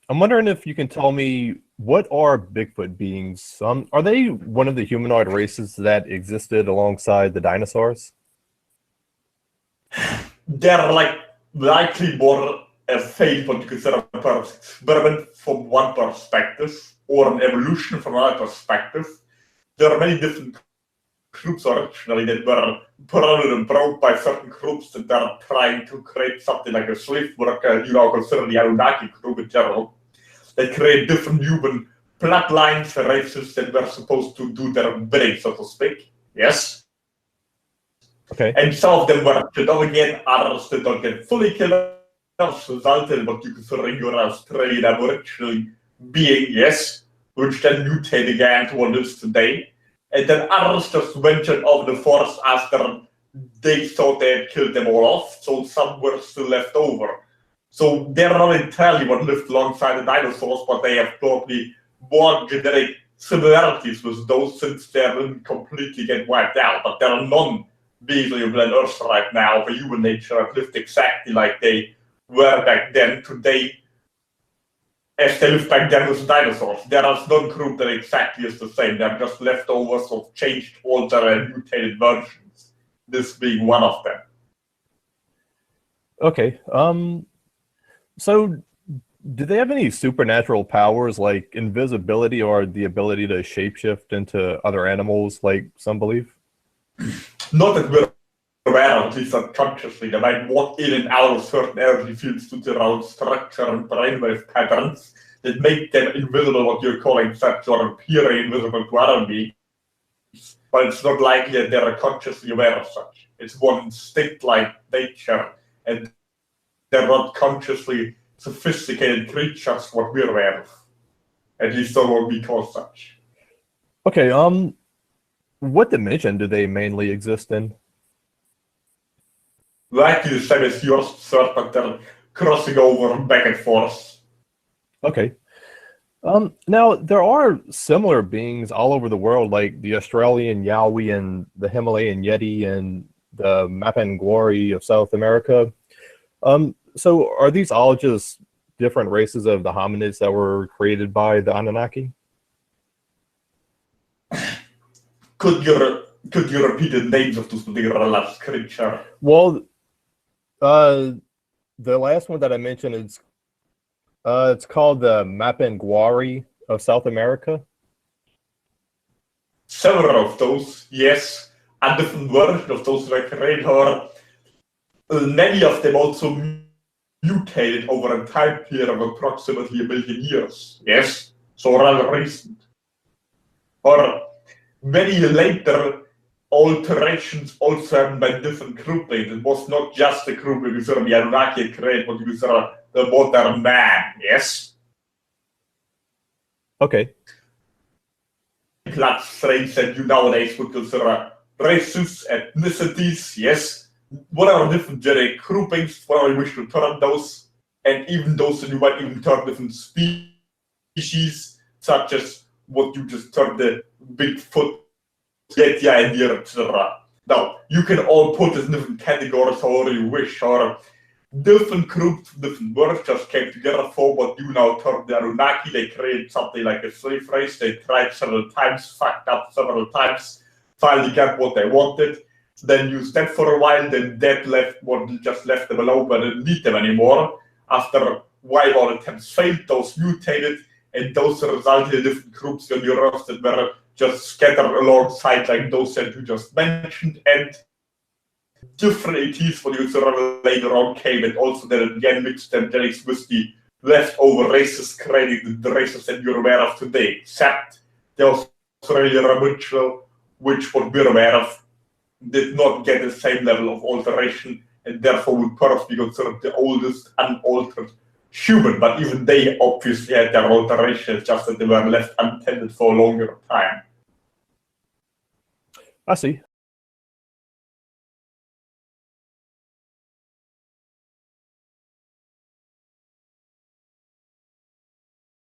I'm wondering if you can tell me what are Bigfoot beings? Are they one of the humanoid races that existed alongside the dinosaurs? They're like likely more a failed what you consider an experiment from one perspective or an evolution from another perspective. There are many different groups originally that were prodded and brought by certain groups that are trying to create something like a slave worker, consider the Anunnaki group in general. They create different human bloodlines, races that were supposed to do their bidding, so to speak. Yes. Okay. And some of them were killed off again, others that don't get fully killed off, resulted in what you consider your Australian Aboriginal being, yes, which then mutated again to what it is today. And then others just ventured off the forest after they thought they had killed them all off, so some were still left over. So they're not entirely what lived alongside the dinosaurs, but they have probably more genetic similarities with those since they didn't completely get wiped out. But there are none basically on planet Earth right now where human nature have lived exactly like they were back then today, as they lived back then with the dinosaurs. There is no group that exactly is the same. They're just leftovers of changed, altered, and mutated versions. This being one of them. Okay. So do they have any supernatural powers like invisibility or the ability to shapeshift into other animals like some believe? Not that we're aware of, at least unconsciously. They might walk in and out of certain energy fields due to their own structure and brainwave patterns that make them invisible, what you're calling such, or appearing invisible to other beings. But it's not likely that they're consciously aware of such. It's one instinct-like nature, and they're not consciously sophisticated creatures what we're aware of. At least don't what we call such. Okay, what dimension do they mainly exist in? Likely the same as yours, sir, but they're crossing over back and forth. Okay. Now there are similar beings all over the world, like the Australian Yowie and the Himalayan Yeti and the Mapinguari of South America. So are these all just different races of the hominids that were created by the Anunnaki? Could you repeat the names of those particular last creature? Well, the last one that I mentioned is it's called the Mapinguari of South America. Several of those, yes, and different versions of those were created, or many of them also mutated over a time period of approximately 1 million years. Yes, so rather recent. Or many later alterations also happened by different groupings. It was not just the group you consider the Anunnaki created, but you consider the modern man. Yes. Okay. Blood strains that you nowadays would consider races, ethnicities, yes. Whatever different genetic groupings, whatever you wish to term those, and even those that you might even term different species, such as what you just termed the Bigfoot, Yeti, idea, etc. Now, you can all put this in different categories however you wish, or different groups, different words just came together for what you now term the Anunnaki. They created something like a slave race. They tried several times, fucked up several times, finally got what they wanted. Then used that for a while, then that just left them alone, but didn't need them anymore. After wipeout attempts failed, those mutated, and those resulted in different groups on your Earth that were just scattered alongside like those that you just mentioned, and different ETs what you later on came and also then again mixed them genetics with the leftover races, creating the races that you're aware of today, except the Australian Aboriginal, which what we're aware of did not get the same level of alteration and therefore would perhaps be considered the oldest unaltered human, but even they obviously had their alterations, just that they were left untended for a longer time. I see.